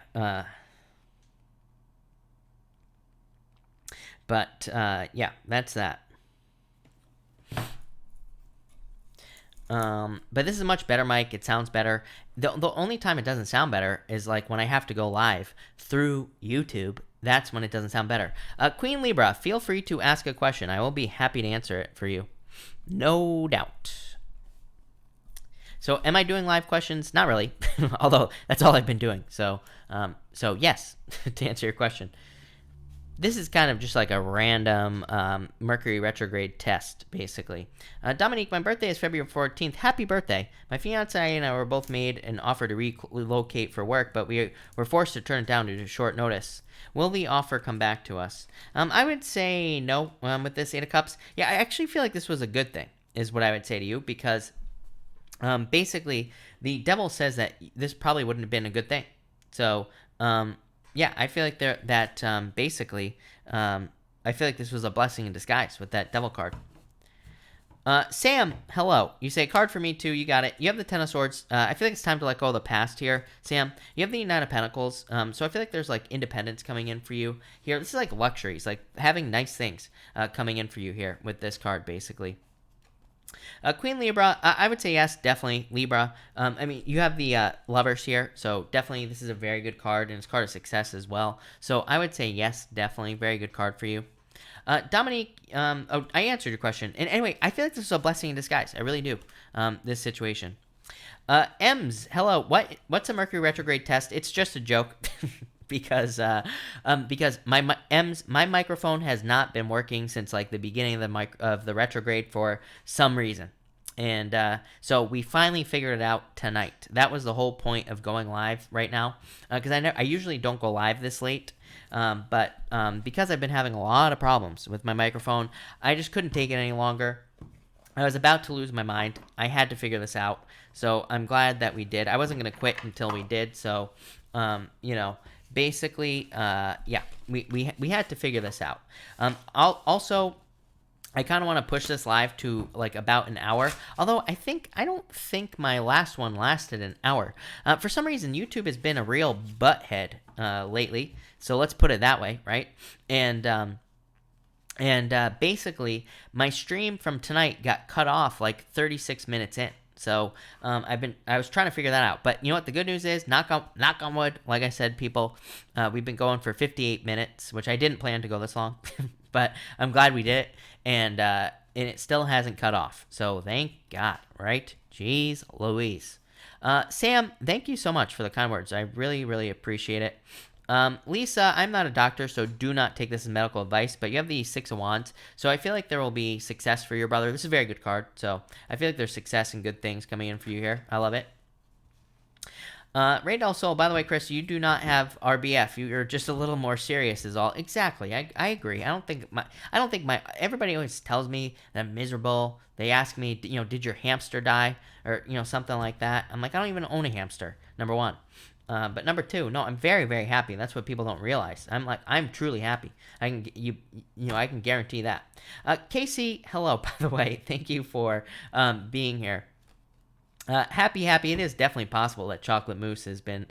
But yeah, that's that. But this is a much better mic. It sounds better. The only time it doesn't sound better is like when I have to go live through YouTube. That's when it doesn't sound better. Queen Libra, feel free to ask a question. I will be happy to answer it for you. No doubt. So am I doing live questions? Not really. Although that's all I've been doing. So yes, to answer your question. This is kind of just like a random Mercury retrograde test, basically. Dominique, my birthday is February 14th. Happy birthday. My fiance and I were both made an offer to relocate for work, but we were forced to turn it down due to short notice. Will the offer come back to us? I would say no with this Eight of Cups. Yeah, I actually feel like this was a good thing, is what I would say to you, because basically the devil says that this probably wouldn't have been a good thing. So, yeah, I feel like basically, I feel like this was a blessing in disguise with that devil card. Sam, hello. You say card for me too. You got it. You have the Ten of Swords. I feel like it's time to let go of the past here, Sam. You have the Nine of Pentacles. So I feel like there's like independence coming in for you here. This is like luxuries, like having nice things coming in for you here with this card, basically. Queen Libra, I would say yes, definitely Libra. I mean, you have the Lovers here, so definitely this is a very good card, and it's a card of success as well. So I would say yes, definitely, very good card for you. Dominique, I answered your question. And anyway, I feel like this is a blessing in disguise. I really do, this situation. Ems, hello. What's a Mercury retrograde test? It's just a joke. because my microphone has not been working since like the beginning of the retrograde for some reason, and so we finally figured it out tonight. That was the whole point of going live right now, because I usually don't go live this late, but because I've been having a lot of problems with my microphone, I just couldn't take it any longer. I was about to lose my mind. I had to figure this out, so I'm glad that we did. I wasn't gonna quit until we did, so basically, yeah, we had to figure this out. I kind of want to push this live to like about an hour. Although I don't think my last one lasted an hour. For some reason, YouTube has been a real butthead lately. So let's put it that way, right? And basically, my stream from tonight got cut off like 36 minutes in. So I was trying to figure that out. But you know what? The good news is, knock on wood, like I said, people, we've been going for 58 minutes, which I didn't plan to go this long, but I'm glad we did it, and it still hasn't cut off. So thank God, right? Jeez Louise. Sam, thank you so much for the kind words. I really, really appreciate it. Lisa, I'm not a doctor, so do not take this as medical advice, but you have the Six of Wands, so I feel like there will be success for your brother. This is a very good card, so I feel like there's success and good things coming in for you here. I love it. Ray Del Sol, by the way, Chris, you do not have RBF. You're just a little more serious is all. Exactly. I agree. I don't think everybody always tells me that I'm miserable. They ask me, did your hamster die? Or, something like that. I'm like, I don't even own a hamster, number one. But number two, no, I'm very, very happy. That's what people don't realize. I'm truly happy. I can guarantee that. Casey, hello, by the way. Thank you for being here. Happy. It is definitely possible that Chocolate Moose has been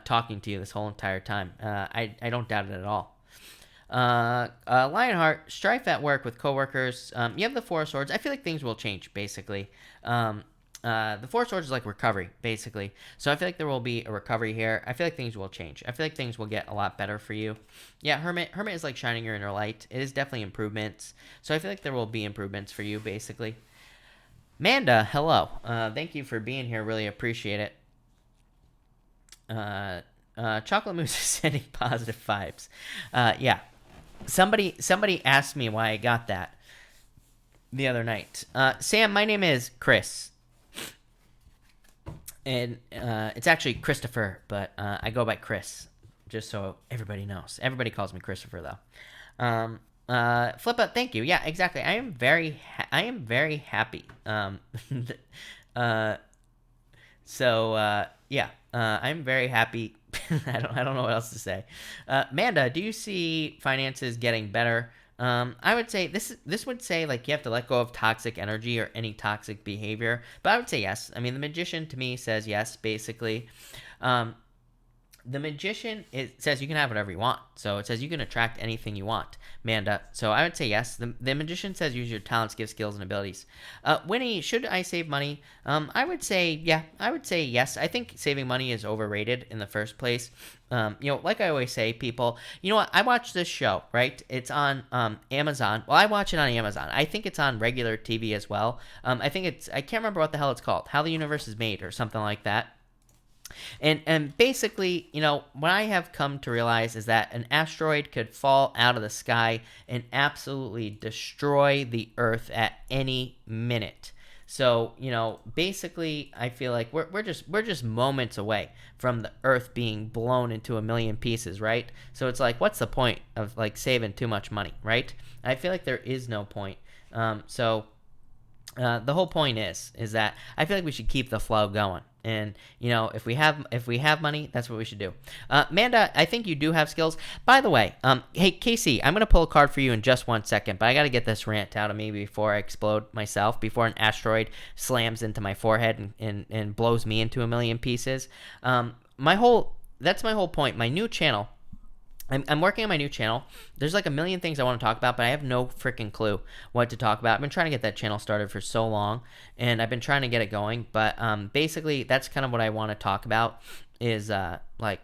talking to you this whole entire time. I don't doubt it at all. Lionheart, strife at work with coworkers. You have the Four of Swords. I feel like things will change, basically. The Four of Swords is like recovery, basically. So I feel like there will be a recovery here. I feel like things will change. I feel like things will get a lot better for you. Yeah, Hermit is like shining your inner light. It is definitely improvements. So I feel like there will be improvements for you, basically. Manda, hello. Thank you for being here. Really appreciate it. Chocolate Mousse is sending positive vibes. Yeah. Somebody asked me why I got that the other night. Sam, my name is Chris. And it's actually Christopher, but I go by Chris, just so everybody knows. Everybody calls me Christopher, though. Flippa, thank you. Yeah, exactly. I am very happy. Yeah, I'm very happy. I don't know what else to say. Manda, do you see finances getting better? I would say this would say like you have to let go of toxic energy or any toxic behavior, but I would say yes. I mean, the magician to me says yes, basically. The magician, it says you can have whatever you want. So it says you can attract anything you want, Manda. So I would say yes. The magician says use your talents, gifts, skills, and abilities. Winnie, should I save money? I would say, yeah, I would say yes. I think saving money is overrated in the first place. Like I always say, people, you know what? I watch this show, right? It's on Amazon. Well, I watch it on Amazon. I think it's on regular TV as well. I can't remember what the hell it's called. How the Universe is Made or something like that. And basically, what I have come to realize is that an asteroid could fall out of the sky and absolutely destroy the Earth at any minute. So, basically, I feel like we're just moments away from the Earth being blown into a million pieces, right? So it's like, what's the point of like saving too much money, right? I feel like there is no point. The whole point is that I feel like we should keep the flow going. And if we have money, that's what we should do. Amanda, I think you do have skills. By the way, hey Casey, I'm gonna pull a card for you in just 1 second, but I gotta get this rant out of me before I explode myself, before an asteroid slams into my forehead and blows me into a million pieces. That's my whole point. My new channel. I'm working on my new channel. There's like a million things I want to talk about, but I have no freaking clue what to talk about. I've been trying to get that channel started for so long, and I've been trying to get it going. But basically, that's kind of what I want to talk about is like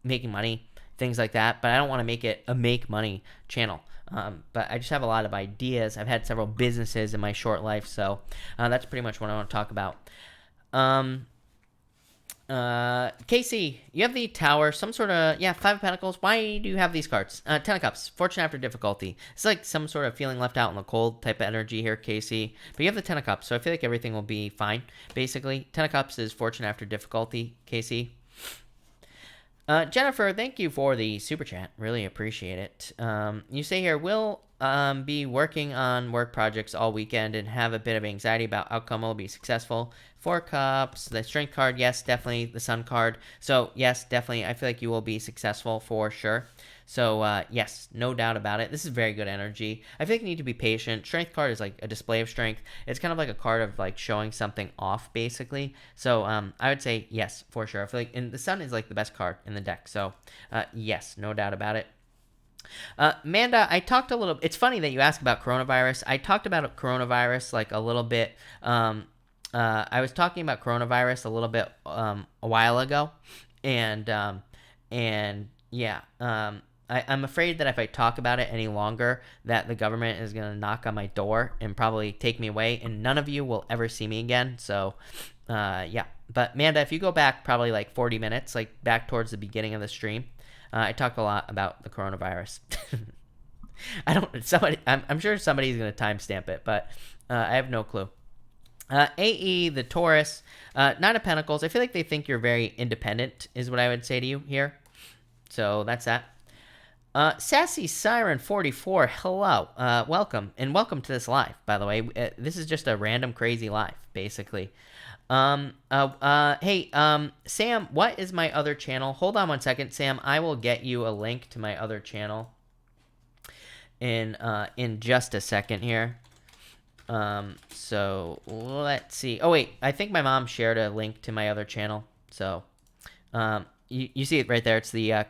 making money, things like that. But I don't want to make it a make money channel. But I just have a lot of ideas. I've had several businesses in my short life, so that's pretty much what I want to talk about. Casey, you have the Tower, some sort of, Five of Pentacles. Why do you have these cards? Ten of Cups, Fortune after difficulty. It's like some sort of feeling left out in the cold type of energy here, Casey. But you have the Ten of Cups, so I feel like everything will be fine, basically. Ten of Cups is Fortune after difficulty, Casey. Jennifer, thank you for the super chat. Really appreciate it. You say here, we'll be working on work projects all weekend and have a bit of anxiety about outcome will be successful. Four Cups, the Strength card, yes, definitely. The Sun card. So, yes, definitely. I feel like you will be successful for sure. So, yes, no doubt about it. This is very good energy. I feel like you need to be patient. Strength card is like a display of strength. It's kind of like a card of like showing something off, basically. So, I would say yes, for sure. I feel like, and the Sun is like the best card in the deck. So, yes, no doubt about it. Amanda, I talked a little. It's funny that you asked about coronavirus. I talked about coronavirus like a little bit. I was talking about coronavirus a little bit a while ago, and yeah, I'm afraid that if I talk about it any longer, that the government is gonna knock on my door and probably take me away, and none of you will ever see me again. So, yeah. But Amanda, if you go back probably like 40 minutes, like back towards the beginning of the stream. I talked a lot about the coronavirus. I'm sure somebody's going to timestamp it, but I have no clue. AE, the Taurus, Nine of Pentacles. I feel like they think you're very independent, is what I would say to you here. So that's that. Sassy Siren 44, hello. Welcome, and welcome to this live, by the way. This is just a random crazy live, basically. Hey, Sam, what is my other channel? Hold on 1 second, Sam. I will get you a link to my other channel in just a second here. So let's see. Oh, wait, I think my mom shared a link to my other channel. So, you see it right there. It's the,